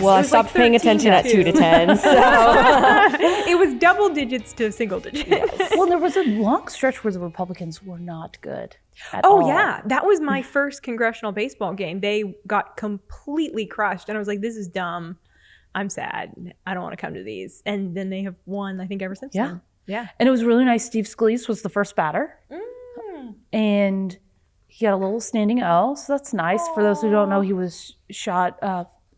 Well, I stopped paying attention at 2 to 10. So it was double digits to single digits. Yes. Well, there was a long stretch where the Republicans were not good at all. Yeah. That was my first congressional baseball game. They got completely crushed. And I was like, this is dumb. I'm sad. I don't want to come to these. And then they have won, I think, ever since then. Yeah. And it was really nice. Steve Scalise was the first batter. And he got a little standing O, so that's nice. For those who don't know, he was shot,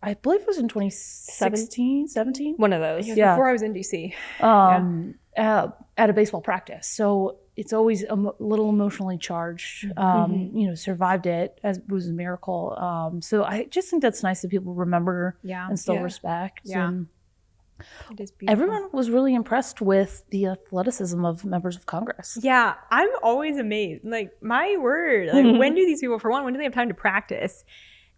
I believe it was in 2016, 17? one of those. Yeah. Before I was in D.C. At a baseball practice. So it's always a little emotionally charged. Survived it. It was a miracle. So I just think that's nice that people remember and still respect. Yeah. And it is beautiful. everyone was really impressed with the athleticism of members of Congress. Yeah, I'm always amazed. Like, my word, when do these people, for one, when do they have time to practice?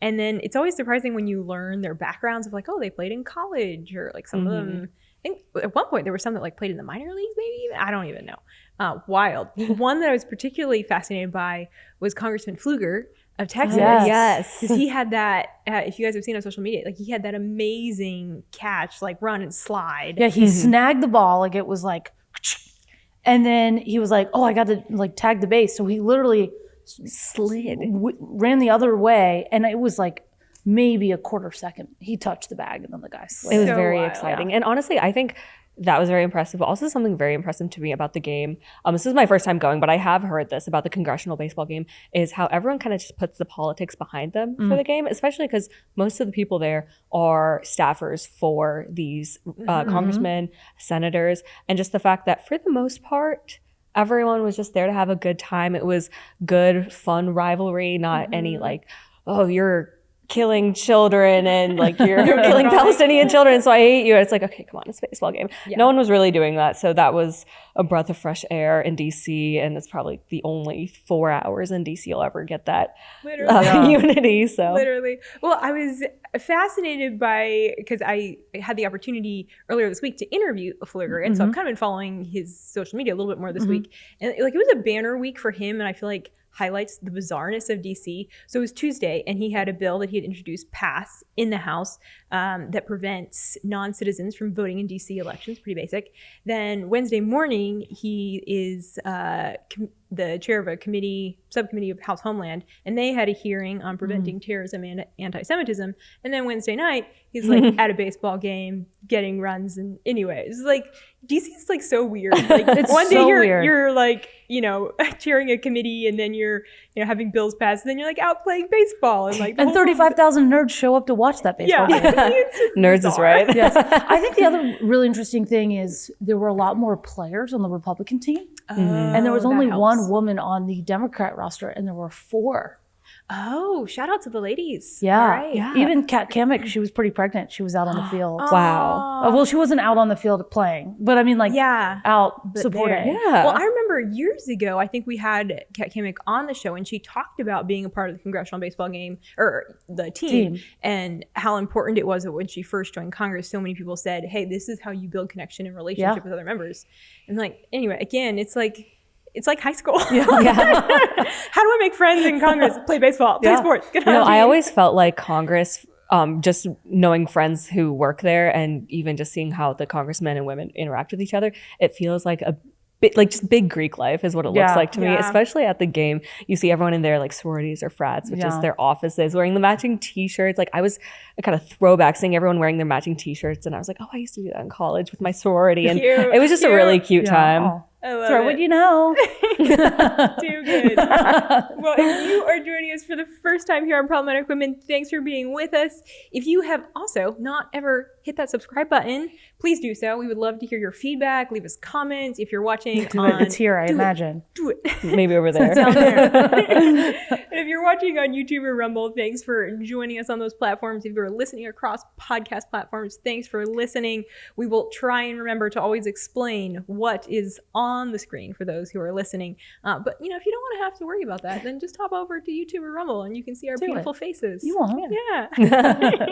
And then it's always surprising when you learn their backgrounds of like, oh, they played in college, or like some of them, I think at one point there were some that like played in the minor leagues, maybe even. I don't even know. Wild. One that I was particularly fascinated by was Congressman Pfluger of Texas. Yes. Because he had that, if you guys have seen on social media, like he had that amazing catch, like run and slide. Yeah, he snagged the ball, like it was like, and then he was like, oh, I got to like tag the base. So he literally slid, ran the other way, and it was like maybe a quarter second. He touched the bag, and then the guy slid. It was very exciting. Yeah. And honestly, I think that was very impressive. But also something very impressive to me about the game. This is my first time going, but I have heard this about the congressional baseball game, is how everyone kind of just puts the politics behind them for the game, especially because most of the people there are staffers for these congressmen, senators, and just the fact that for the most part, everyone was just there to have a good time. It was good, fun rivalry, not any like, oh, you're killing children and like you're killing Palestinian children, so I hate you. And it's like, okay, come on, it's a baseball game. Yeah. No one was really doing that. So that was a breath of fresh air in DC, and it's probably the only 4 hours in DC you'll ever get that unity. So literally. Well, I was fascinated by, because I had the opportunity earlier this week to interview Pfluger, and so I've kind of been following his social media a little bit more this week. And like, it was a banner week for him, and I feel like highlights the bizarreness of DC. So it was Tuesday, and he had a bill that he had introduced pass in the House that prevents non-citizens from voting in DC elections. Pretty basic. Then Wednesday morning, he is the chair of a subcommittee of House Homeland, and they had a hearing on preventing terrorism and anti-Semitism. And then Wednesday night, he's like at a baseball game getting runs. And anyways, like, DC is like so weird. Like, it's one day you're like, chairing a committee, and then you're having bills passed, and then you're like out playing baseball, and like 35,000 nerds show up to watch that baseball game. Nerds is right. Yes. I think the other really interesting thing is there were a lot more players on the Republican team, and there was only one woman on the Democrat roster, and there were 4. Oh, shout out to the ladies. Yeah. Right. Yeah. Even Kat Kamek, she was pretty pregnant. She was out on the field. Wow. Well, she wasn't out on the field playing, but I mean, like, out supporting. Yeah. Well, I remember years ago, I think we had Kat Kamek on the show, and she talked about being a part of the Congressional baseball game, or the team, and how important it was that when she first joined Congress, so many people said, hey, this is how you build connection and relationship with other members. And like, anyway, again, it's like high school. How do I make friends in Congress? Play baseball, play sports. I always felt like Congress, just knowing friends who work there, and even just seeing how the congressmen and women interact with each other, it feels like a bit like just big Greek life is what it looks like to me, especially at the game. You see everyone in their like sororities or frats, which is their offices, wearing the matching t-shirts. Like, I was a kind of throwback seeing everyone wearing their matching t-shirts, and I was like, oh, I used to do that in college with my sorority, and it was just a really cute time. I love Throw it. what you know. Too good. Well, if you are joining us for the first time here on Problematic Women, thanks for being with us. If you have also not ever hit that subscribe button, please do so. We would love to hear your feedback. Leave us comments. If you're watching it's here, I imagine. Do it. Maybe over there. It's down there. And if you're watching on YouTube or Rumble, thanks for joining us on those platforms. If you're listening across podcast platforms, thanks for listening. We will try and remember to always explain what is on the screen for those who are listening. But if you don't want to have to worry about that, then just hop over to YouTube or Rumble, and you can see our beautiful faces. You won't. Yeah.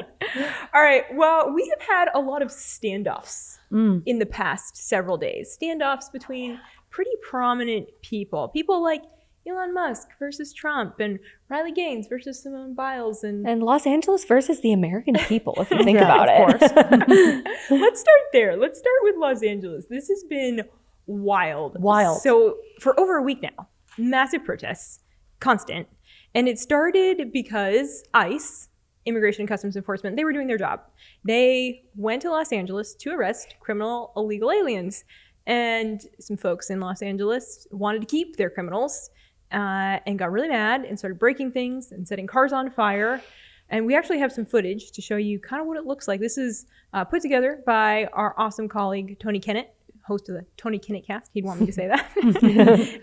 All right. Well, we have had a lot of standoffs in the past several days. Standoffs between pretty prominent people. People like Elon Musk versus Trump and Riley Gaines versus Simone Biles and Los Angeles versus the American people, if you think about of it. Let's start there. Let's start with Los Angeles. This has been wild. So for over a week now, massive protests, constant. And it started because ICE, Immigration and Customs Enforcement, they were doing their job. They went to Los Angeles to arrest criminal illegal aliens. And some folks in Los Angeles wanted to keep their criminals and got really mad and started breaking things and setting cars on fire. And we actually have some footage to show you kind of what it looks like. This is put together by our awesome colleague, Tony Kennett, host of the Tony Kennett cast. He'd want me to say that.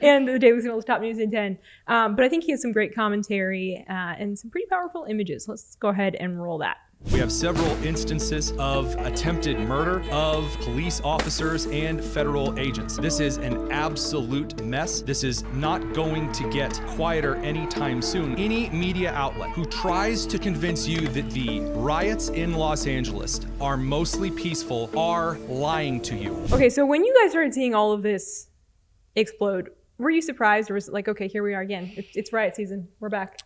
And the Daily Signal's Top News in 10. But I think he has some great commentary and some pretty powerful images. Let's go ahead and roll that. We have several instances of attempted murder of police officers and federal agents. This is an absolute mess. This is not going to get quieter anytime soon. Any media outlet who tries to convince you that the riots in Los Angeles are mostly peaceful are lying to you. Okay, so when you guys started seeing all of this explode, were you surprised, or was it like, okay, here we are again? It's riot season. We're back.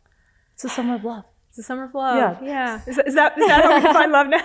It's the summer of love. It's the summer of love. Yeah. Is that how we define love now?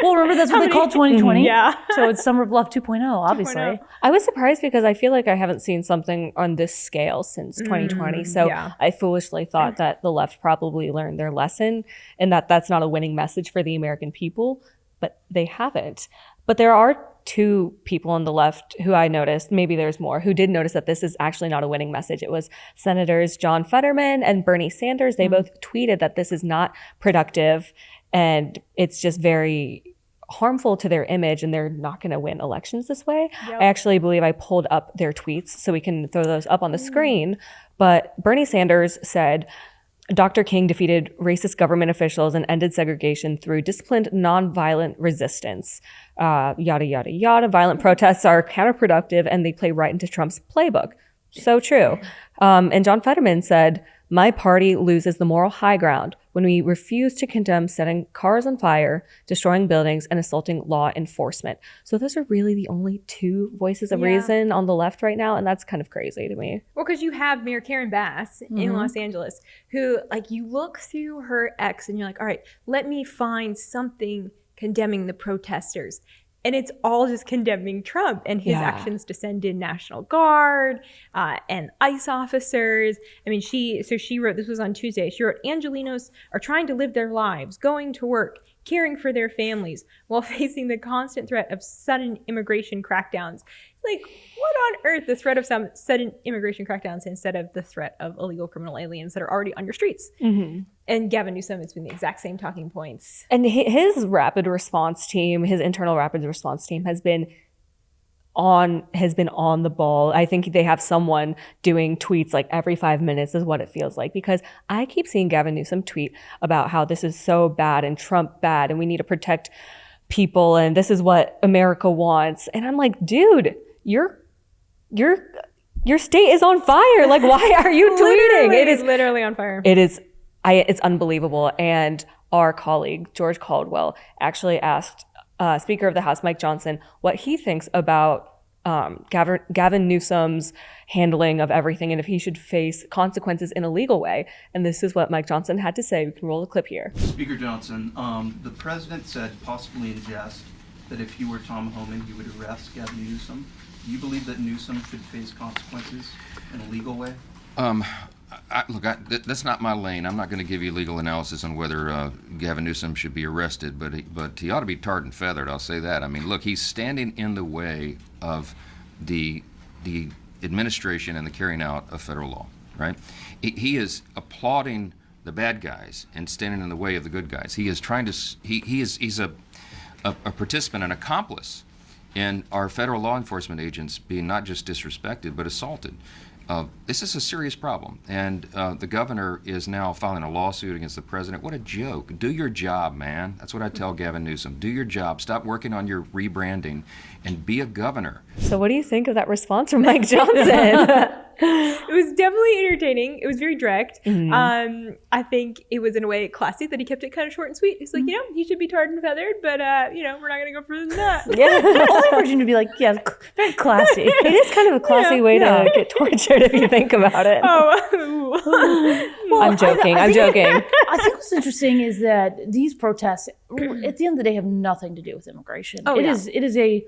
Well, remember that's what they call 2020. Yeah. So it's summer of love 2.0, obviously. 2.0. I was surprised because I feel like I haven't seen something on this scale since 2020. So yeah. I foolishly thought that the left probably learned their lesson and that that's not a winning message for the American people, but they haven't. But there are two people on the left who I noticed, maybe there's more, who did notice that this is actually not a winning message. It was Senators John Fetterman and Bernie Sanders. They both tweeted that this is not productive and it's just very harmful to their image and they're not going to win elections this way. Yep. I actually believe I pulled up their tweets so we can throw those up on the screen. But Bernie Sanders said, Dr. King defeated racist government officials and ended segregation through disciplined, nonviolent resistance. Yada, yada, yada. Violent protests are counterproductive and they play right into Trump's playbook. So true. And John Fetterman said, my party loses the moral high ground when we refuse to condemn setting cars on fire, destroying buildings, and assaulting law enforcement. So those are really the only two voices of reason on the left right now, and that's kind of crazy to me. Well, because you have Mayor Karen Bass in Los Angeles, who, like, you look through her X and you're like, all right, let me find something condemning the protesters. And it's all just condemning Trump and his actions to send in National Guard and ICE officers. I mean, she wrote, this was on Tuesday, she wrote, Angelenos are trying to live their lives, going to work, caring for their families, while facing the constant threat of sudden immigration crackdowns. It's like, what on earth, the threat of some sudden immigration crackdowns instead of the threat of illegal criminal aliens that are already on your streets? And Gavin Newsom, it's been the exact same talking points. And his rapid response team, his internal rapid response team has been on the ball. I think they have someone doing tweets like every 5 minutes is what it feels like, because I keep seeing Gavin Newsom tweet about how this is so bad and Trump bad and we need to protect people and this is what America wants. And I'm like, dude, your state is on fire. Like, why are you tweeting? It is literally on fire. It's unbelievable. And our colleague, George Caldwell, actually asked Speaker of the House, Mike Johnson, what he thinks about Gavin Newsom's handling of everything and if he should face consequences in a legal way. And this is what Mike Johnson had to say. We can roll the clip here. Speaker Johnson, the president said, possibly in jest, that if he were Tom Homan, he would arrest Gavin Newsom. Do you believe that Newsom should face consequences in a legal way? That's not my lane. I'm not going to give you legal analysis on whether Gavin Newsom should be arrested, but he ought to be tarred and feathered, I'll say that. I mean, look, he's standing in the way of the administration and the carrying out of federal law, right? He is applauding the bad guys and standing in the way of the good guys. He is trying to, he's a participant, an accomplice in our federal law enforcement agents being not just disrespected, but assaulted. This is a serious problem, and the governor is now filing a lawsuit against the president. What a joke. Do your job, man. That's what I tell Gavin Newsom. Do your job. Stop working on your rebranding and be a governor. So what do you think of that response from Mike Johnson? It was definitely entertaining. It was very direct. I think it was in a way classy that he kept it kind of short and sweet. He's like, he should be tarred and feathered, but we're not going to go further than that. Yeah, only for you to be like, very classy. It is kind of a classy way to get tortured. weird if you think about it. I'm joking. I'm joking. I think what's interesting is that these protests, at the end of the day, have nothing to do with immigration. It is a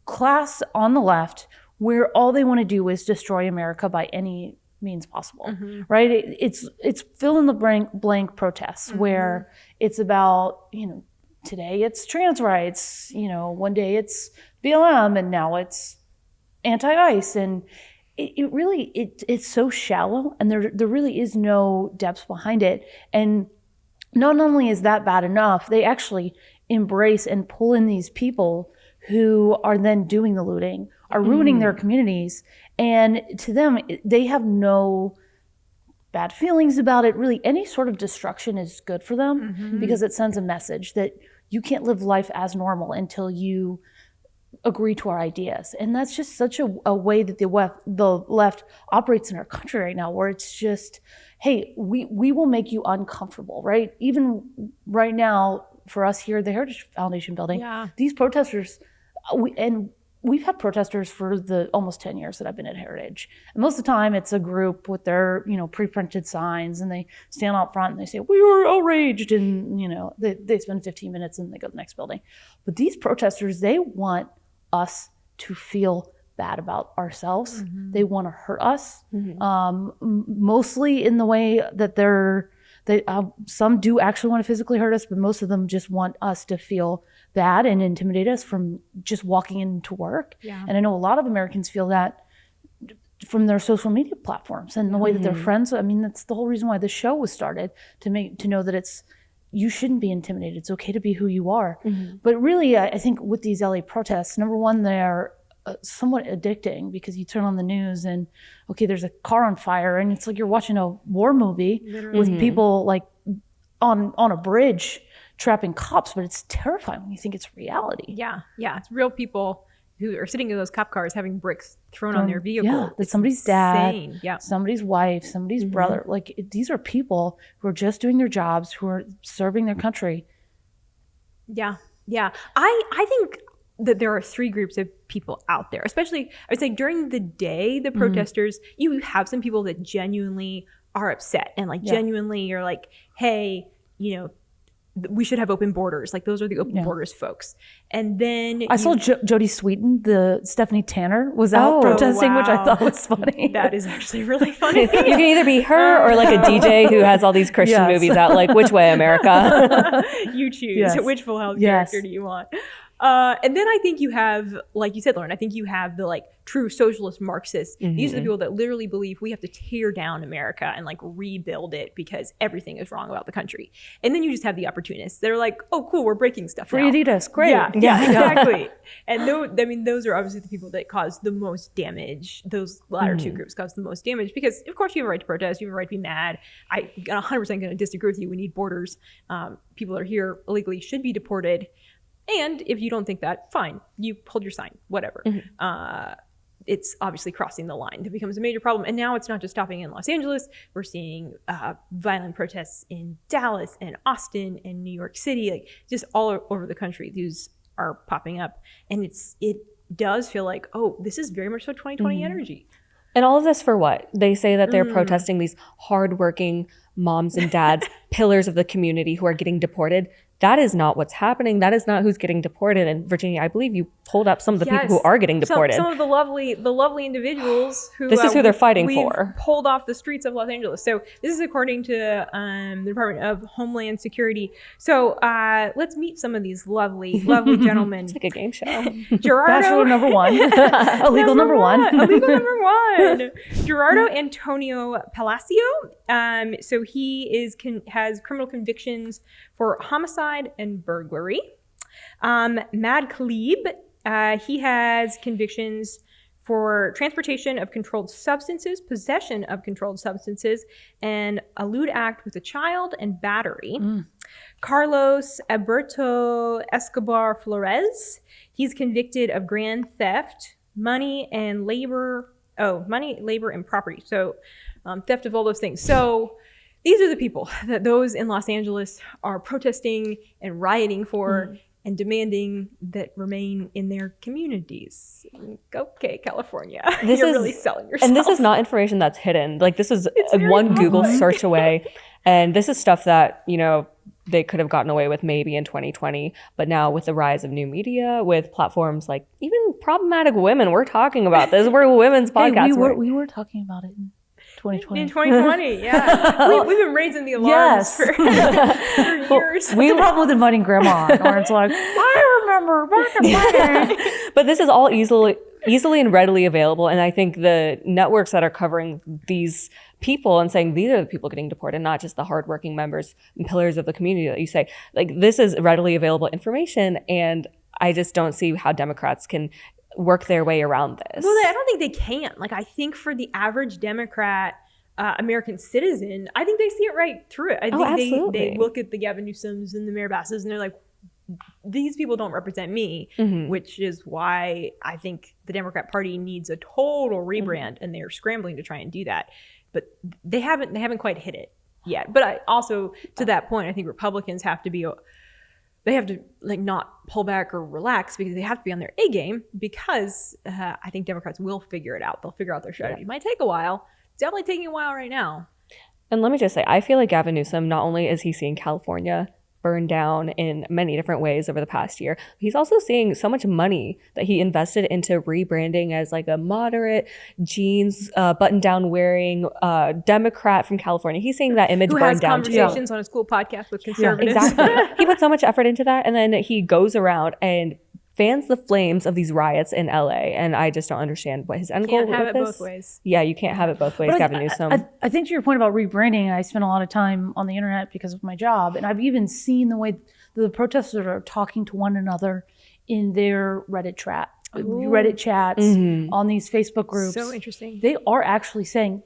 class on the left where all they want to do is destroy America by any means possible, right? It's fill in the blank protests where it's about, today it's trans rights, one day it's BLM, and now it's anti-ICE, and it's so shallow, and there really is no depth behind it. And not only is that bad enough, they actually embrace and pull in these people who are then doing the looting, are ruining their communities, and to them, they have no bad feelings about it. Really, any sort of destruction is good for them because it sends a message that you can't live life as normal until you agree to our ideas. And that's just such a way that the left operates in our country right now, where it's just, hey, we will make you uncomfortable, right? Even right now, for us here at the Heritage Foundation building, these protesters, we've had protesters for the almost 10 years that I've been at Heritage. And most of the time it's a group with their, pre-printed signs, and they stand out front and they say, we were outraged. And, they spend 15 minutes and they go to the next building. But these protesters, they want us to feel bad about ourselves. They want to hurt us, mostly in the way that some do actually want to physically hurt us, but most of them just want us to feel bad and intimidate us from just walking into work. And I know a lot of Americans feel that from their social media platforms and the way that their friends. I mean, that's the whole reason why the show was started, to know that you shouldn't be intimidated. It's okay to be who you are. But really, I think with these LA protests, number one, they're somewhat addicting, because you turn on the news and, okay, there's a car on fire, and it's like you're watching a war movie with people like on a bridge trapping cops, but it's terrifying when you think it's reality. Yeah, it's real people who are sitting in those cop cars having bricks thrown on their vehicle. Yeah, that's somebody's insane. dad, somebody's wife, somebody's brother. Like, these are people who are just doing their jobs, who are serving their country. Yeah. I think that there are three groups of people out there, especially, I would say, during the day, the protesters, you have some people that genuinely are upset and genuinely are like, hey, we should have open borders. Like, those are the open borders folks. And then I saw Jodie Sweetin, the Stephanie Tanner, was out protesting, which I thought was funny. That is actually really funny. You can either be her or like a DJ who has all these Christian movies out, like Which Way, America? You choose. Which full house character do you want? And then I think you have, like you said, Lauren, I think you have the true socialist Marxists. These are the people that literally believe we have to tear down America and rebuild it because everything is wrong about the country. And then you just have the opportunists. They're like, oh, cool, we're breaking stuff Free now. Adidas, great. Yeah, exactly. And those are obviously the people that cause the most damage. Those latter two groups cause the most damage because, of course, you have a right to protest. You have a right to be mad. I'm 100% going to disagree with you. We need borders. People that are here illegally should be deported. And if you don't think that, fine, you hold your sign, whatever. It's obviously crossing the line. That becomes a major problem. And now it's not just stopping in Los Angeles. We're seeing violent protests in Dallas and Austin and New York City, just all over the country. These are popping up. And it does feel like, oh, this is very much so 2020 energy. And all of this for what? They say that they're protesting these hardworking moms and dads, pillars of the community who are getting deported. That is not what's happening. That is not who's getting deported. And Virginia, I believe you pulled up some of the people who are getting deported. Some of the lovely individuals who this is who they're fighting for. Pulled off the streets of Los Angeles. So this is according to the Department of Homeland Security. So let's meet some of these lovely gentlemen. It's like a game show. Gerardo, Bachelor number one, illegal number one. Illegal number one. Gerardo Antonio Palacio. So he has criminal convictions for homicide and burglary. Mad Khalib, he has convictions for transportation of controlled substances, possession of controlled substances, and a lewd act with a child and battery. Carlos Alberto Escobar Flores, he's convicted of grand theft, money, labor, and property. So theft of all those things. So these are the people that those in Los Angeles are protesting and rioting for. and demanding that remain in their communities. Okay, California, This you're is really selling yourself. And this is not information that's hidden. Like, this is very one Google public. search away. And this is stuff that, they could have gotten away with maybe in 2020. But now with the rise of new media, with platforms like even Problematic Women, we're talking about this. We're a women's podcast. Hey, we were talking about it in 2020. In 2020, yeah. We've been raising the alarms Yes. for years. What's the problem with inviting grandma on? Or it's like, I remember back in my day. But this is all easily and readily available. And I think the networks that are covering these people and saying these are the people getting deported, not just the hardworking members and pillars of the community that you say, like, this is readily available information. And I just don't see how Democrats can work their way around this. Well, I don't think they can. Like, I think for the average Democrat American citizen, I think they see it right through it. I think absolutely. they look at the Gavin Newsoms and the Mayor Basses and they're like, these people don't represent me, which is why I think the Democrat Party needs a total rebrand, and they're scrambling to try and do that. But they haven't quite hit it yet. But I also, to that point, I think Republicans have to like not pull back or relax, because they have to be on their A game, because I think Democrats will figure it out. They'll figure out their strategy. It might take a while. It's definitely taking a while right now. And let me just say, I feel like Gavin Newsom, not only is he seeing California burn down in many different ways over the past year, he's also seeing so much money that he invested into rebranding as like a moderate jeans, button down wearing Democrat from California. He's seeing that image Who burn has down too. conversations on a school podcast with conservatives. Exactly. He put so much effort into that, and then he goes around and fans the flames of these riots in LA, and I just don't understand what his end goal Can't have with it this. both ways. Yeah, you can't have it both ways, But Gavin Newsom. I think to your point about rebranding, I spend a lot of time on the internet because of my job, and I've even seen the way the protesters are talking to one another in their Reddit chats, on these Facebook groups. So interesting. They are actually saying,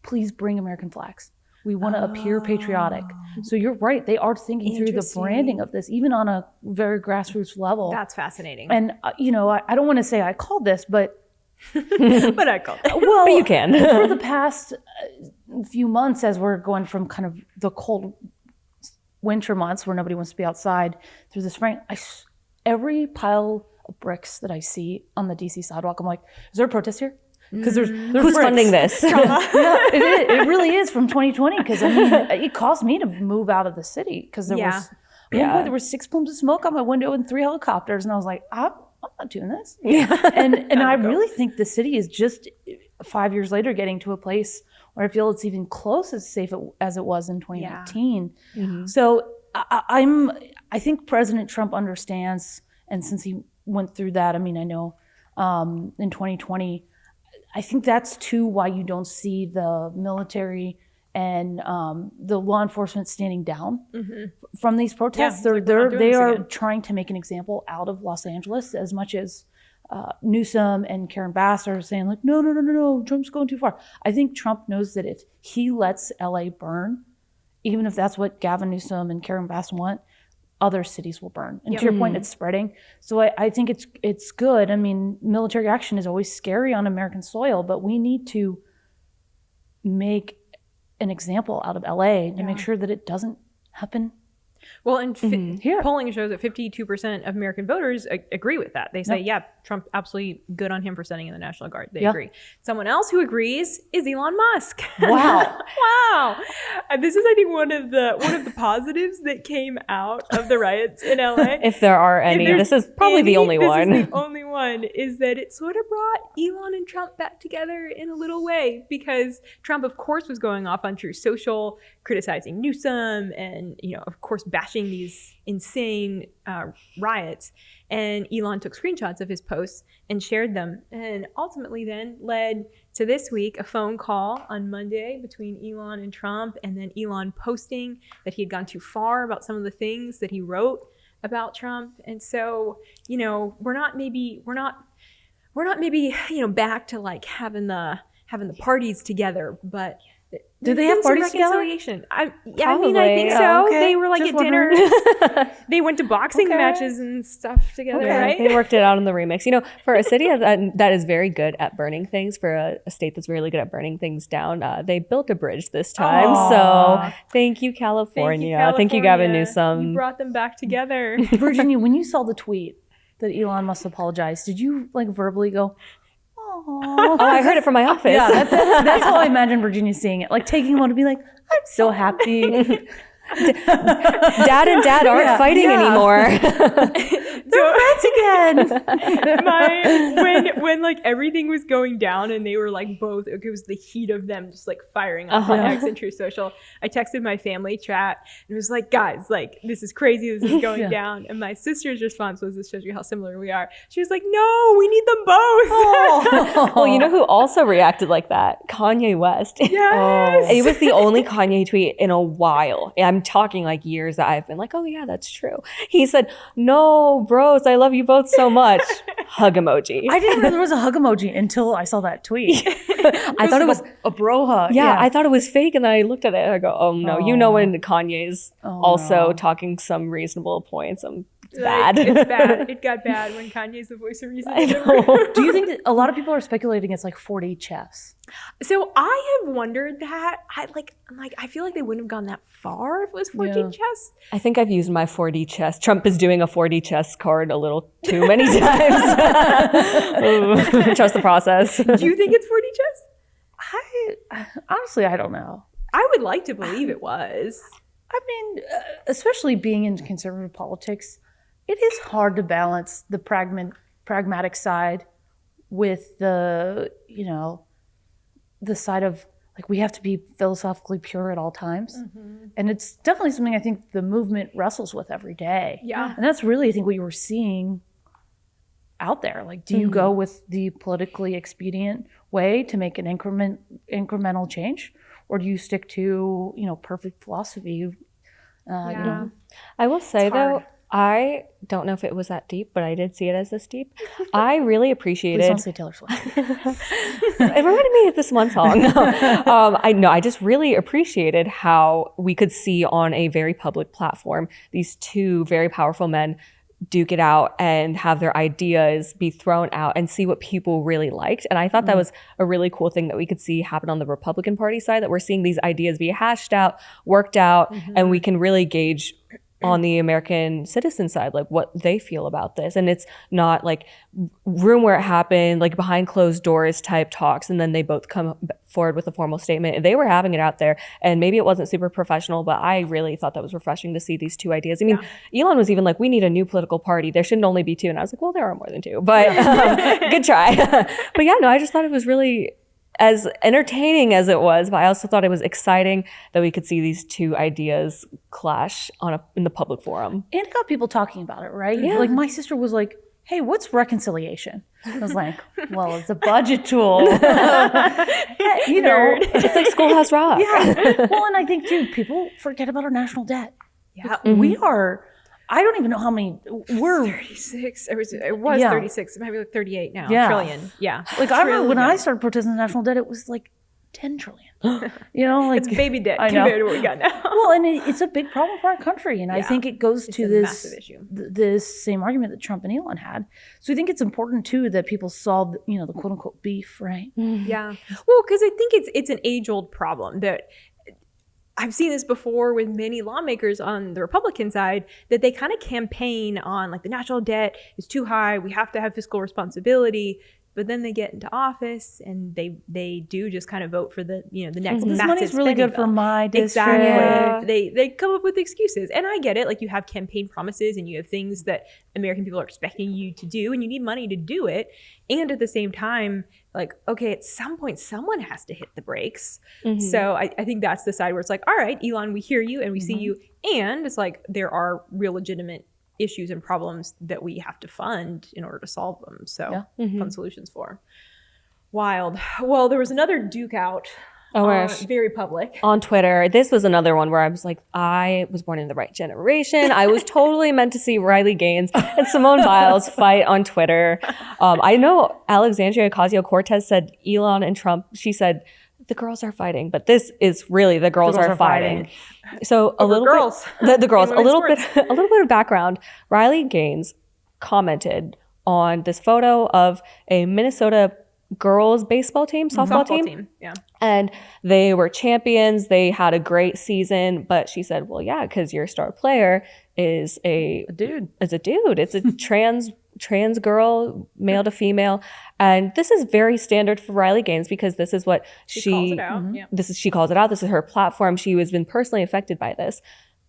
please bring American flags. We want to appear patriotic. So you're right. They are thinking through the Interesting. branding of this, even on a very grassroots level. That's fascinating. And, I don't want to say I called this, but But I called it. well, But you can. for the past few months, as we're going from kind of the cold winter months where nobody wants to be outside through the spring, every pile of bricks that I see on the DC sidewalk, I'm like, is there a protest here? Because there's Who's bricks. funding this? Yeah, it really is from 2020. Because it caused me to move out of the city because there was there were 6 plumes of smoke on my window and 3 helicopters, and I was like, I'm not doing this. And I really think the city is just 5 years later getting to a place where I feel it's even close as safe as it was in 2019. So I think President Trump understands, and since he went through that, I mean, I know in 2020. I think that's too why you don't see the military and the law enforcement standing down from these protests. Yeah, like, we're not doing this They are again. trying to make an example out of Los Angeles, as much as Newsom and Karen Bass are saying like, no, Trump's going too far. I think Trump knows that if he lets LA burn, even if that's what Gavin Newsom and Karen Bass want, other cities will burn. And to your point, it's spreading. So I think it's good. I mean, military action is always scary on American soil, but we need to make an example out of LA to make sure that it doesn't happen. Well, and Here. polling shows that 52% of American voters agree with that. They say, yeah, Trump, absolutely good on him for sending in the National Guard. They agree. Someone else who agrees is Elon Musk. Wow. Wow. This is, I think, one of the positives that came out of the riots in LA. If there are any, there's this is probably the only this one. is the only one, is that it sort of brought Elon and Trump back together in a little way, because Trump, of course, was going off on Truth Social, criticizing Newsom, and, of course, bashing these insane riots. And Elon took screenshots of his posts and shared them, and ultimately then led to this week a phone call on Monday between Elon and Trump, and then Elon posting that he had gone too far about some of the things that he wrote about Trump. And so, we're not maybe back to like having the parties together, but Did they have parties together? Reconciliation. I mean, I think so. Oh, okay. They were like Just at dinner. They went to boxing matches and stuff together, right? They worked it out in the remix. You know, for a city that is very good at burning things, for a state that's really good at burning things down, they built a bridge this time. Aww. So thank you, California. Thank you, Gavin Newsom. You brought them back together. Virginia, when you saw the tweet that Elon must apologize, did you like verbally go, Oh, I heard it from my office. Yeah, that's how I imagine Virginia seeing it. Like taking one to be like, I'm so happy. Dad and Dad aren't fighting anymore. They're friends again. When like everything was going down and they were like both, it was the heat of them just like firing off on X and True Social. I texted my family chat and was like, guys, like this is crazy. This is going down. And my sister's response was, this shows you how similar we are. She was like, no, we need them both. Well, you know who also reacted like that? Kanye West. Yes. It was the only Kanye tweet in a while. I'm talking like years that I've been like, oh yeah, that's true. He said, no, bros, I love you both so much. Hug emoji. I didn't know there was a hug emoji until I saw that tweet. I thought it was a bro hug. Yeah, I thought it was fake, and then I looked at it and I go, oh no, you know when Kanye's also talking some reasonable points. It's bad. It's bad. It got bad when Kanye's the voice of reason. I know. Do you think that a lot of people are speculating it's like 4D chess? So I have wondered that. I feel like they wouldn't have gone that far if it was 4D chess. I think I've used my 4D chess. Trump is doing a 4D chess card a little too many times. Trust the process. Do you think it's 4D chess? Honestly, I don't know. I would like to believe it was. I mean, especially being in conservative politics, it is hard to balance the pragmatic side with the side of like we have to be philosophically pure at all times. Mm-hmm. And it's definitely something I think the movement wrestles with every day. Yeah. And that's really, I think, what you were seeing out there. Like, do you go with the politically expedient way to make an incremental change? Or do you stick to, perfect philosophy? I will say though, I don't know if it was that deep, but I did see it as this deep. I really appreciated. Please don't say Taylor Swift. It reminded me of this one song. I just really appreciated how we could see on a very public platform these two very powerful men duke it out and have their ideas be thrown out and see what people really liked. And I thought that was a really cool thing that we could see happen on the Republican Party side, that we're seeing these ideas be hashed out, worked out, and we can really gauge on the American citizen side, like what they feel about this. And it's not like room where it happened, like behind closed doors type talks, and then they both come forward with a formal statement. They were having it out there, and maybe it wasn't super professional, but I really thought that was refreshing to see these two ideas. I mean, Elon was even like, we need a new political party. There shouldn't only be two. And I was like, well, there are more than two, but good try. But yeah, no, I just thought it was really as entertaining as it was, but I also thought it was exciting that we could see these two ideas clash in the public forum. And it got people talking about it, right? Yeah. Like my sister was like, hey, what's reconciliation? I was like, well, it's a budget tool. It's like Schoolhouse Rock. Yeah. Well, and I think too, people forget about our national debt. Yeah. We are, I don't even know how many, we're 36. It was 36. It might be like 38 now. Yeah. Trillion. Yeah. like, I remember when I started protesting the national debt, it was like 10 trillion. Like It's baby debt I know. compared to what we got now. Well, and it's a big problem for our country. And I think it goes to a this massive issue. this same argument that Trump and Elon had. So I think it's important too that people solve, the quote unquote beef, right? Yeah. Well, because I think it's an age-old problem that I've seen this before with many lawmakers on the Republican side, that they kind of campaign on like the national debt is too high. We have to have fiscal responsibility. But then they get into office and they do just kind of vote for the the next This massive money's really spending good for bill. my district. Exactly. They come up with excuses, and I get it. Like, you have campaign promises and you have things that American people are expecting you to do, and you need money to do it. And at the same time, like, okay, at some point someone has to hit the brakes. So I think that's the side where it's like, all right, Elon, we hear you and we see you, and it's like there are real legitimate issues and problems that we have to fund in order to solve them. So fund solutions for. Wild. Well, there was another duke out. Very public. On Twitter. This was another one where I was like, I was born in the right generation. I was totally meant to see Riley Gaines and Simone Biles fight on Twitter. I know Alexandria Ocasio-Cortez said Elon and Trump, she said, the girls are fighting, but this is really the girls are fighting. So a little girls. bit, the girls, a women's little sports. bit, a little bit of background. Riley Gaines commented on this photo of a Minnesota girls baseball team, softball team. Yeah. And they were champions. They had a great season, but she said, well, yeah, because your star player is a dude. It's a trans girl, male to female. And this is very standard for Riley Gaines because this is what she calls it out. Yeah. she calls it out. This is her platform. She has been personally affected by this.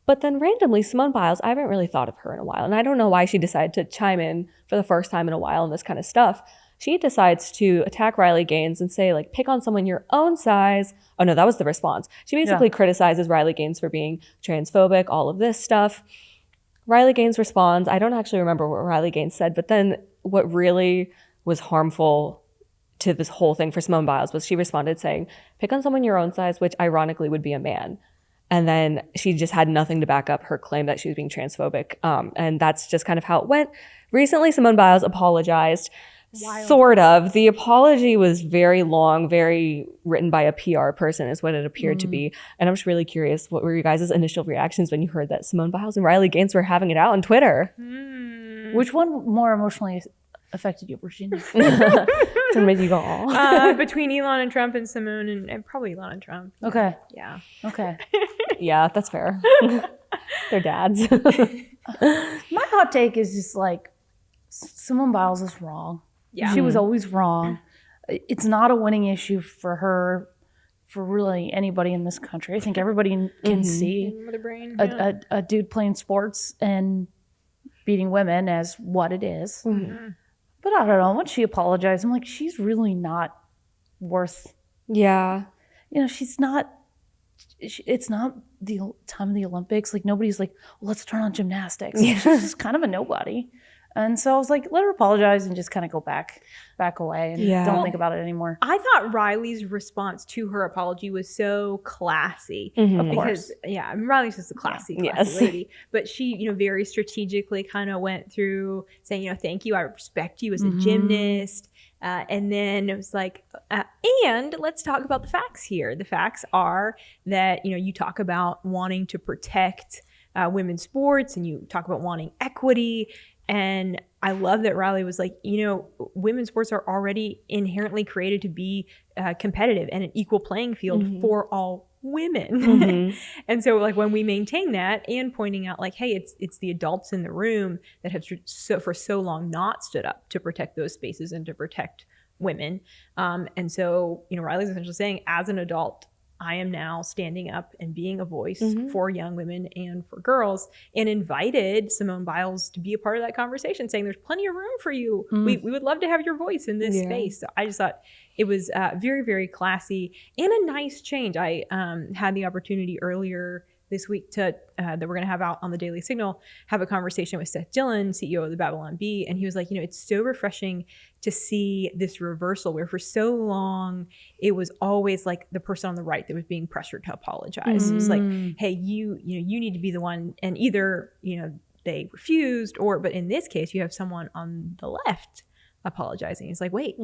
But then randomly, Simone Biles, I haven't really thought of her in a while. And I don't know why she decided to chime in for the first time in a while on this kind of stuff. She decides to attack Riley Gaines and say, like, pick on someone your own size. Oh, no, that was the response. She basically criticizes Riley Gaines for being transphobic, all of this stuff. Riley Gaines responds. I don't actually remember what Riley Gaines said, but then what really was harmful to this whole thing for Simone Biles was she responded saying, pick on someone your own size, which ironically would be a man. And then she just had nothing to back up her claim that she was being transphobic. And that's just kind of how it went. Recently, Simone Biles apologized. Wild. Sort of. The apology was very long, very written by a PR person is what it appeared to be. And I'm just really curious, what were your guys' initial reactions when you heard that Simone Biles and Riley Gaines were having it out on Twitter? Which one more emotionally affected you, Virginia? To make you go, "Aw." Between Elon and Trump and Simone and probably Elon and Trump. Okay. Yeah. Okay. Yeah, that's fair. They're dads. My hot take is just like Simone Biles is wrong. Yeah. She was always wrong. It's not a winning issue for her, for really anybody in this country. I think everybody can see With a brain. a dude playing sports and beating women as what it is. But I don't know. When she apologized, I'm like, she's really not worth, Yeah. she's not, it's not the time of the Olympics. Like, nobody's like, well, let's turn on gymnastics. She's just kind of a nobody. And so I was like, let her apologize and just kind of go back away and don't think about it anymore. I thought Riley's response to her apology was so classy. Of Because, I mean, Riley's just a classy lady. But she, very strategically kind of went through saying, thank you, I respect you as a gymnast. And then it was like, and let's talk about the facts here. The facts are that, you talk about wanting to protect women's sports and you talk about wanting equity. And I love that Riley was like, women's sports are already inherently created to be competitive and an equal playing field for all women. And so like when we maintain that and pointing out like, hey, it's the adults in the room that have for so long not stood up to protect those spaces and to protect women. And so, Riley's essentially saying as an adult, I am now standing up and being a voice for young women and for girls, and invited Simone Biles to be a part of that conversation, saying there's plenty of room for you. We would love to have your voice in this space. So I just thought it was very, very classy and a nice change. I had the opportunity earlier this week that we're going to have out on the Daily Signal, have a conversation with Seth Dillon, CEO of the Babylon Bee. And he was like, it's so refreshing to see this reversal where for so long, it was always like the person on the right that was being pressured to apologize. It was like, hey, you need to be the one. And either, they refused but in this case, you have someone on the left apologizing. It's like, wait,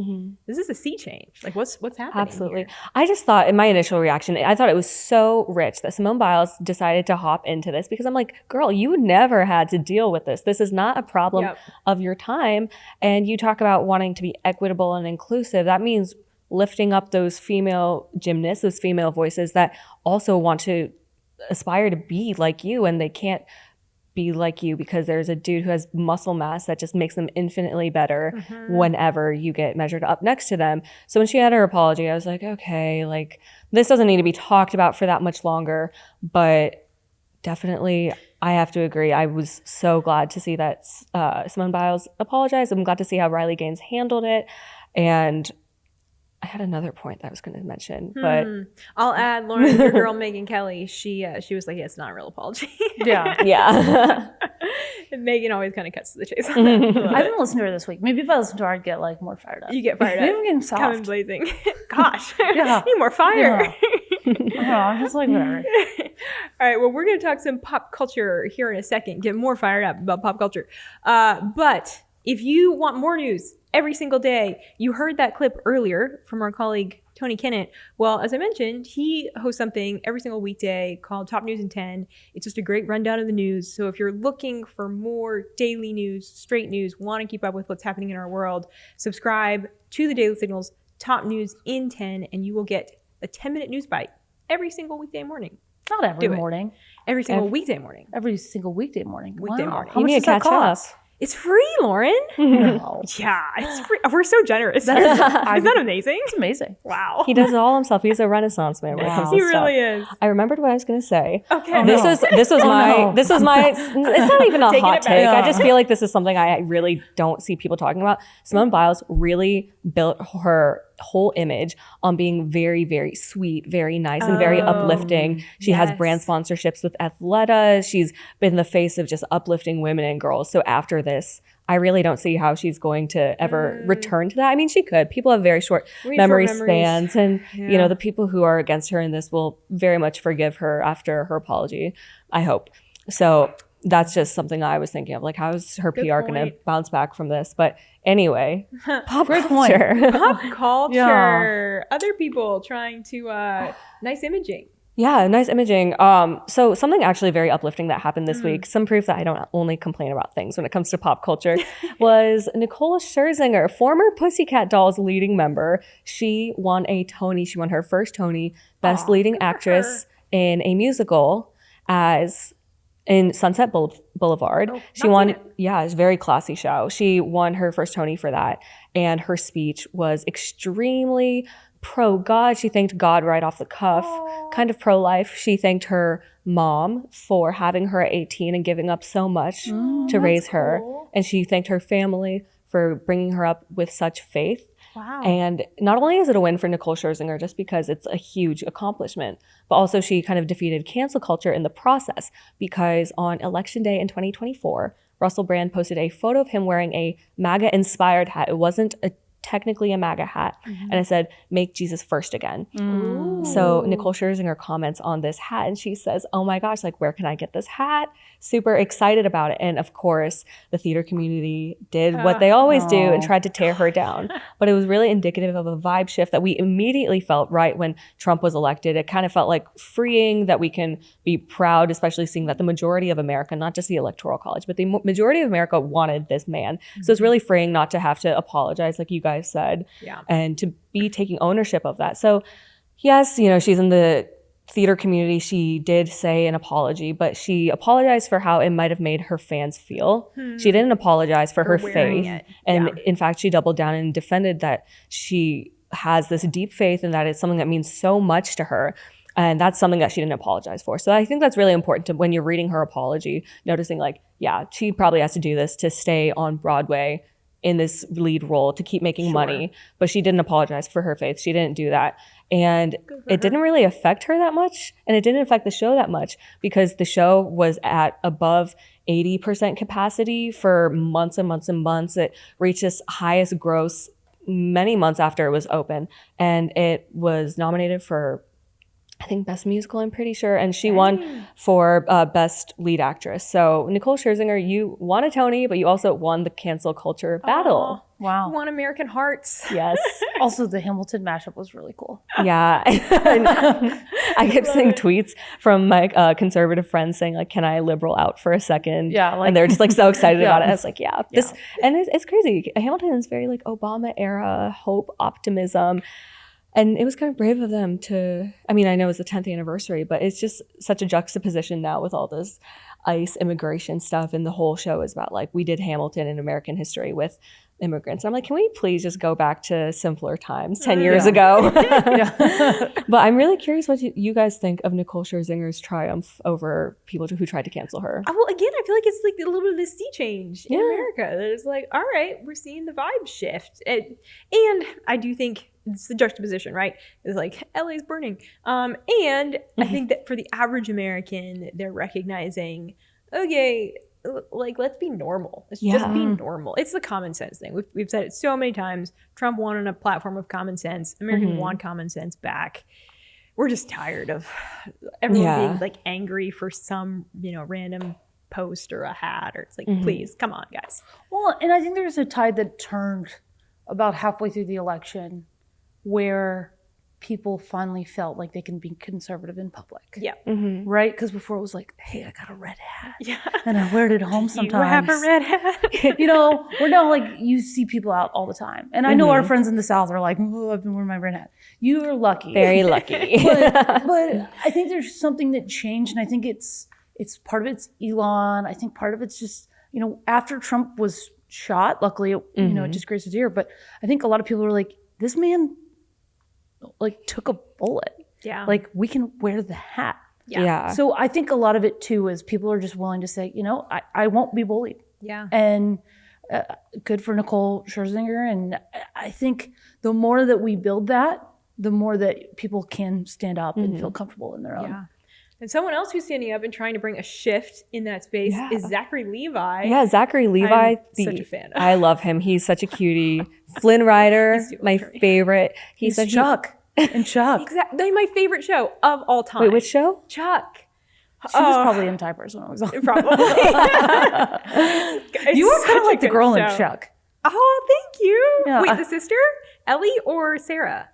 this is a sea change. Like what's happening? Absolutely. Here? I just thought in my initial reaction, I thought it was so rich that Simone Biles decided to hop into this because I'm like, girl, you never had to deal with this. This is not a problem of your time. And you talk about wanting to be equitable and inclusive. That means lifting up those female gymnasts, those female voices that also want to aspire to be like you and they can't be like you because there's a dude who has muscle mass that just makes them infinitely better whenever you get measured up next to them. So when she had her apology, I was like, okay, like this doesn't need to be talked about for that much longer. But definitely, I have to agree. I was so glad to see that Simone Biles apologized. I'm glad to see how Riley Gaines handled it. And I had another point that I was going to mention, but I'll add, Lauren, your girl Megan Kelly. She was like, it's not a real apology. yeah. And Megan always kind of cuts to the chase. I haven't listened to her this week. Maybe if I listened to her, I'd get like more fired up. You get fired up. Maybe I'm getting soft. Coming blazing. Gosh, need more fire. I'm just like whatever. All right, well, we're going to talk some pop culture here in a second. Get more fired up about pop culture. But if you want more news every single day, you heard that clip earlier from our colleague Tony Kinnett. Well, as I mentioned, he hosts something every single weekday called Top News in 10. It's just a great rundown of the news. So if you're looking for more daily news, straight news, want to keep up with what's happening in our world, subscribe to the Daily Signal's Top News in 10, and you will get a 10-minute news bite every single weekday morning. Not every morning. Every single weekday morning. Every single weekday morning. Weekday Wow. morning. How You much need does to that catch cost? It's free, Lauren. No. Yeah, it's free. We're so generous. Isn't that amazing? It's amazing. Wow. He does it all himself. He's a renaissance man when it comes to He stuff. really is. I remembered what I was going to say. Okay. This was my it's not even a Taking hot it back. take. I just feel like this is something I really don't see people talking about. Simone Biles really built her whole image on being very, very sweet, very nice, and very uplifting. She has brand sponsorships with Athleta. She's been the face of just uplifting women and girls. So after this, I really don't see how she's going to ever return to that. I mean, she could. People have very short memory spans, and you know, the people who are against her in this will very much forgive her after her apology, I hope. So that's just something I was thinking of, like, how is her PR going to bounce back from this? But anyway, pop culture. Pop culture. Other people trying to nice imaging. Yeah, nice imaging. So something actually very uplifting that happened this week, some proof that I don't only complain about things when it comes to pop culture, was Nicole Scherzinger, former Pussycat Dolls leading member. She won a Tony. She won her first Tony, Best Leading Actress in a Musical in Sunset Boulevard. She won, it's a very classy show. She won her first Tony for that. And her speech was extremely pro-God. She thanked God right off the cuff, kind of pro-life. She thanked her mom for having her at 18 and giving up so much to raise her. And she thanked her family for bringing her up with such faith. Wow. And not only is it a win for Nicole Scherzinger, just because it's a huge accomplishment, but also she kind of defeated cancel culture in the process, because on Election Day in 2024, Russell Brand posted a photo of him wearing a MAGA-inspired hat. It wasn't technically a MAGA hat. And it said, "Make Jesus first again." So Nicole Scherzinger comments on this hat and she says, "Oh my gosh, like, where can I get this hat?" Super excited about it. And of course, the theater community did what they always do and tried to tear her down. But it was really indicative of a vibe shift that we immediately felt right when Trump was elected. It kind of felt like freeing, that we can be proud, especially seeing that the majority of America, not just the Electoral College, but the majority of America wanted this man. So it's really freeing not to have to apologize, like you guys said, and to be taking ownership of that. So yes, you know, she's in the theater community. She did say an apology, but she apologized for how it might have made her fans feel. She didn't apologize for her faith. And in fact, she doubled down and defended that she has this deep faith and that it's something that means so much to her. And that's something that she didn't apologize for. So I think that's really important to, when you're reading her apology, noticing like, yeah, she probably has to do this to stay on Broadway in this lead role, to keep making money, but she didn't apologize for her faith. She didn't do that. And it didn't really affect her that much. And it didn't affect the show that much, because the show was at above 80% capacity for months and months and months. It reached its highest gross many months after it was open. And it was nominated for, I think, Best Musical, I'm pretty sure. And she won for Best Lead Actress. So Nicole Scherzinger, you won a Tony, but you also won the cancel culture battle. Wow. Won American Hearts. Yes. Also, the Hamilton mashup was really cool. Yeah. I kept seeing tweets from my conservative friends saying, like, "Can I liberal out for a second?" Yeah. Like, and they're just like so excited about it. I was like, yeah. This, and it's crazy. Hamilton is very like Obama era hope, optimism. And it was kind of brave of them to, I mean, I know it's the 10th anniversary, but it's just such a juxtaposition now with all this ICE immigration stuff. And the whole show is about like, we did Hamilton in American history with immigrants. And I'm like, can we please just go back to simpler times 10 years ago? But I'm really curious what you guys think of Nicole Scherzinger's triumph over people who tried to cancel her. Well, again, I feel like it's like a little bit of this sea change in America. That it's like, all right, we're seeing the vibe shift. And I do think it's the juxtaposition, right? It's like LA's burning. And I think that for the average American, they're recognizing, okay, like, let's be normal. Let's just be normal. It's the common sense thing. We've said it so many times. Trump won on a platform of common sense. Americans want common sense back. We're just tired of everyone being like angry for some, you know, random post or a hat, or it's like, please, come on, guys. Well, and I think there's a tide that turned about halfway through the election where people finally felt like they can be conservative in public. Yeah. Right? Because before it was like, hey, I got a red hat. Yeah. And I wear it at home sometimes. You have a red hat. You know, we're now like, you see people out all the time. And I know our friends in the South are like, oh, I've been wearing my red hat. You're lucky. Very lucky. but I think there's something that changed. And I think it's part of it's Elon. I think part of it's just, you know, after Trump was shot, luckily, it, you know, it just grazed his ear. But I think a lot of people were like, this man like took a bullet. Yeah. Like we can wear the hat. Yeah. So I think a lot of it too is people are just willing to say, you know, I won't be bullied. Yeah. And good for Nicole Scherzinger. And I think the more that we build that, the more that people can stand up and feel comfortable in their own. Yeah. And someone else who's standing up and trying to bring a shift in that space is Zachary Levi. Yeah, Zachary Levi. I'm such a fan of. I love him. He's such a cutie. Flynn Rider, my favorite. He's Chuck. And Chuck. Exactly. My favorite show of all time. Wait, which show? Chuck. She was probably in diapers when I was on. Probably. You were kind of like the girl in Chuck. Oh, thank you. Yeah. Wait, the sister? Ellie or Sarah?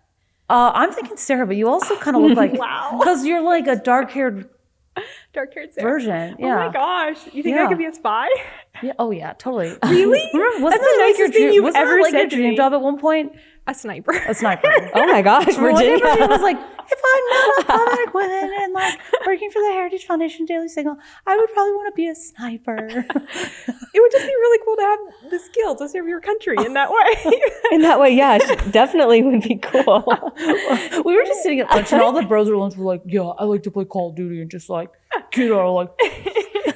I'm thinking Sarah, but you also kind of look like, Wow. because you're like a dark-haired Dark-haired Sarah. version. Oh Yeah. my gosh. You think I Yeah. could be a spy? Yeah. Oh yeah, totally. Really? Remember, wasn't That's the that like your nicest thing dream? you've Wasn't ever that like said your to dream me. job at one point? A sniper. A sniper. Oh my gosh, Virginia. Everybody was like, if I'm not a problematic woman and like working for the Heritage Foundation Daily Signal, I would probably want to be a sniper. It would just be really cool to have the skill to serve your country in that way. In that way, yeah, definitely would be cool. We were just sitting at lunch and all the bros at lunch were like, yeah, I like to play Call of Duty and just like, get out, like,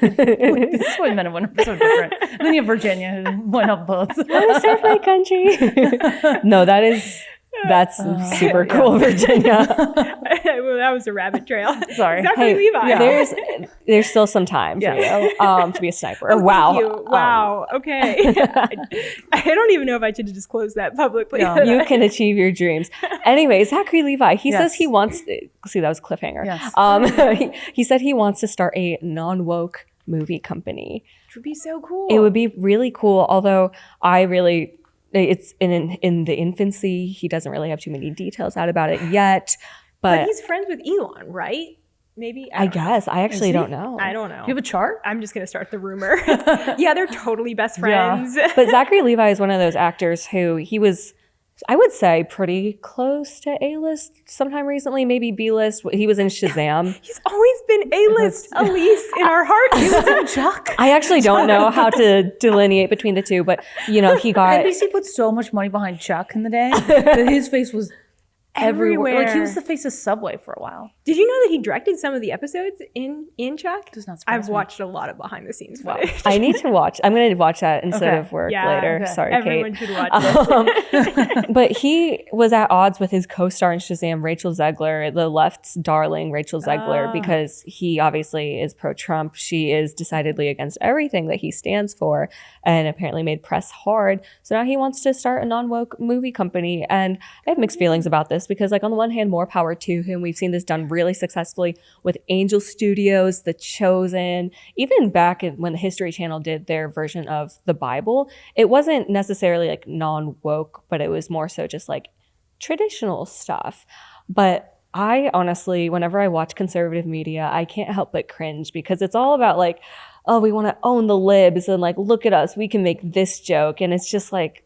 this is why men and women are so different. And then you have Virginia who went up both. I want to serve my country. No, that's super cool, Virginia. Well, that was a rabbit trail. Sorry. Zachary Levi. Yeah. There's still some time for you to be a sniper. Oh, wow. thank you. Wow. Okay. I don't even know if I should disclose that publicly. Yeah. You can achieve your dreams. Anyway, Zachary Levi, he says he wants see, that was a cliffhanger. Yes. He said he wants to start a non-woke movie company. Which would be so cool. It would be really cool, although it's in the infancy. He doesn't really have too many details out about it yet. But he's friends with Elon, right? Maybe? I guess. I actually don't know. I don't know. You have a chart? I'm just going to start the rumor. Yeah, they're totally best friends. But Zachary Levi is one of those actors who he was, I would say, pretty close to A-list sometime recently, maybe B-list. He was in Shazam. He's always been A-list, Elise, in our hearts. He was in Chuck. I actually don't know how to delineate between the two, but, you know, he got... NBC put so much money behind Chuck in the day that his face was everywhere. Like he was the face of Subway for a while. Did you know that he directed some of the episodes in Chuck? Does not surprise I've me. watched a lot of behind the scenes footage. I need to watch. I'm going to watch that instead of work later. okay. Sorry, Everyone Kate. should watch it. But he was at odds with his co-star in Shazam, Rachel Zegler, the left's darling Rachel Zegler, because he obviously is pro-Trump. She is decidedly against everything that he stands for and apparently made press hard. So now he wants to start a non-woke movie company. And I have mixed feelings about this because, like, on the one hand, more power to him. We've seen this done really successfully with Angel Studios, The Chosen, even back when the History Channel did their version of the Bible. It wasn't necessarily like non-woke, but it was more so just like traditional stuff. But I honestly, whenever I watch conservative media, I can't help but cringe because it's all about like, oh, we want to own the libs and like, look at us, we can make this joke. And it's just like,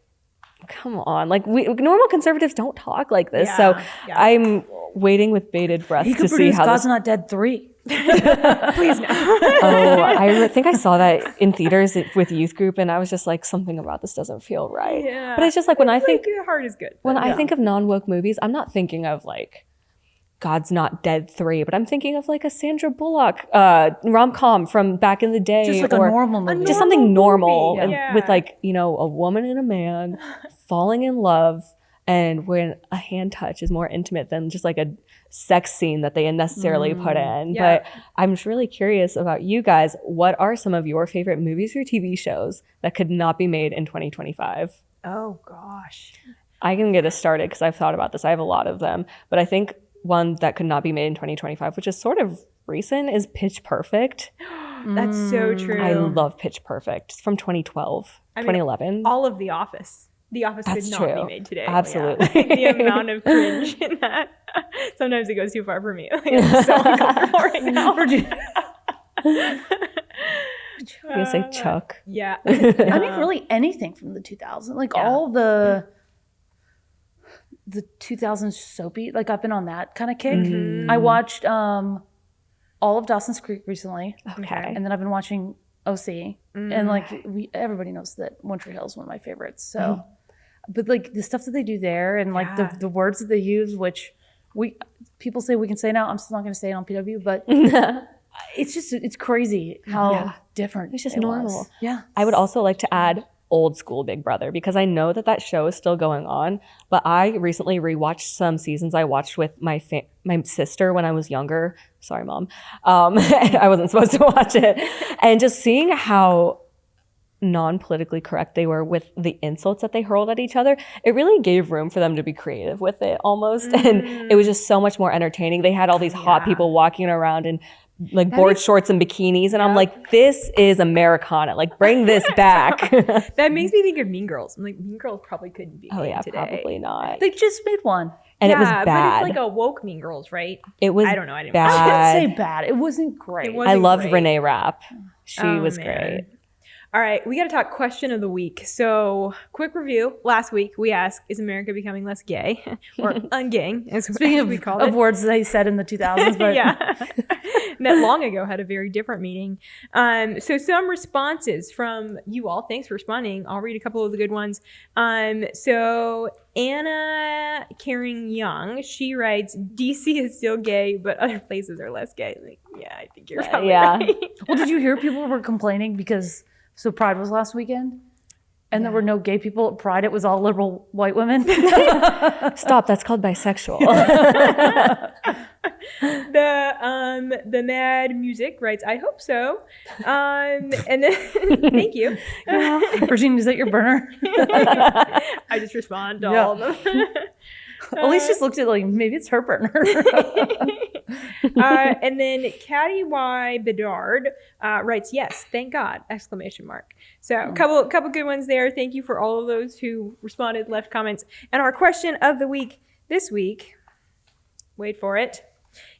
come on, like normal conservatives don't talk like this. So I'm waiting with bated breath He to could see produce how God's this. Not Dead 3. Please no. Oh, I think I saw that in theaters with youth group, and I was just like, something about this doesn't feel right. Yeah. But it's just like when I think Your heart is good. when I think of non-woke movies, I'm not thinking of like God's Not Dead 3, but I'm thinking of like a Sandra Bullock rom-com from back in the day. Just like a or normal movie. just something normal movie, and yeah. with like, you know, a woman and a man falling in love, and when a hand touch is more intimate than just like a sex scene that they unnecessarily put in. Yeah. But I'm just really curious about you guys. What are some of your favorite movies or TV shows that could not be made in 2025? Oh gosh. I can get us started because I've thought about this. I have a lot of them, but I think one that could not be made in 2025, which is sort of recent, is Pitch Perfect. That's so true. I love Pitch Perfect. It's from 2012, 2011. All of The Office. The Office That's could not true. be made today. Absolutely. The amount of cringe in that. Sometimes it goes too far for me. Like, I'm so uncomfortable right now. I'm gonna say Chuck. Yeah. I mean, really anything from the 2000s, like all the 2000s soapy. Like I've been on that kind of kick. I watched all of Dawson's Creek recently. Okay. And then I've been watching OC, and like everybody knows that One Tree Hill is one of my favorites. So, but like the stuff that they do there, and like the words that they use, which people say we can say now. I'm still not going to say it on PW, but it's crazy how different. It's just it normal. was. Yeah. I would also like to add old school Big Brother, because I know that show is still going on, but I recently rewatched some seasons I watched with my sister when I was younger. Sorry, Mom. I wasn't supposed to watch it. And just seeing how non-politically correct they were with the insults that they hurled at each other, it really gave room for them to be creative with it almost. And it was just so much more entertaining. They had all these hot people walking around in like board shorts and bikinis, and I'm like, this is Americana. Like, bring this back. That makes me think of Mean Girls. I'm like, Mean Girls probably couldn't be made today. Probably not. They just made one. And it was but bad. it's like a woke Mean Girls, right? It was I don't know. I didn't bad. I wouldn't say bad. It wasn't great. I loved Renee Rapp. She was man. great. All right, we got to talk question of the week. So, quick review. Last week, we asked, is America becoming less gay? Or ungaying, as Speaking we called of it. words they said in the 2000s, but Yeah. That long ago had a very different meaning. So some responses from you all. Thanks for responding. I'll read a couple of the good ones. So Anna Caring Young, she writes, DC is still gay, but other places are less gay. Like, yeah, I think you're probably right. Well, did you hear people were complaining because Pride was last weekend? And there were no gay people at Pride. It was all liberal white women. Stop. That's called bisexual. The Mad Music writes, I hope so. And then, thank you. Virginia, is that your burner? I just respond to all of them. Elise just looked at like, maybe it's her burner. And then Caddy Y. Bedard writes, yes, thank God, exclamation mark. So a couple good ones there. Thank you for all of those who responded, left comments. And our question of the week this week, wait for it,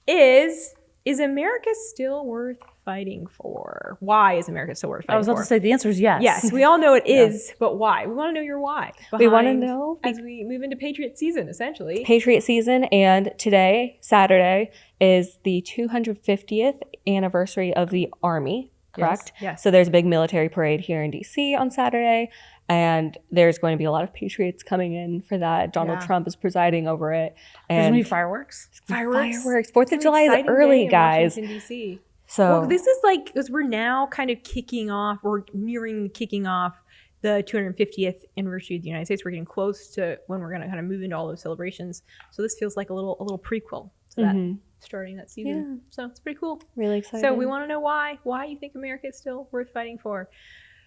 is America still worth fighting for? Why is America still worth fighting for? I was about to say the answer is yes. Yes, we all know it is, but why? We want to know your why. We want to know as we move into Patriot season, essentially. Patriot season, and today, Saturday, is the 250th anniversary of the Army, correct? Yes. So there's a big military parade here in DC on Saturday, and there's going to be a lot of Patriots coming in for that. Donald Trump is presiding over it. And there's going to be fireworks. Fireworks. 4th of July is early, guys. In DC. So well, this is like, because we're now kind of kicking off, or nearing kicking off the 250th anniversary of the United States. We're getting close to when we're going to kind of move into all those celebrations. So this feels like a little prequel to that, starting that season. Yeah. So it's pretty cool. Really excited. So we want to know why you think America is still worth fighting for.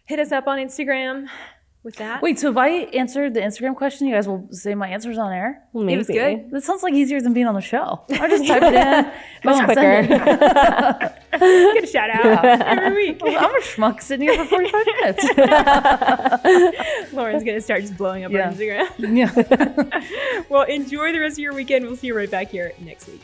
Hit us up on Instagram with that. Wait, so if I answered the Instagram question, you guys will say my answers on air? Well, maybe. It was good. That sounds like eeasier than being on the show. I just type it in. Much quicker. Get a shout out every week. Well, I'm a schmuck sitting here for 45 minutes. Lauren's going to start just blowing up on Instagram. Yeah. Well, enjoy the rest of your weekend. We'll see you right back here next week.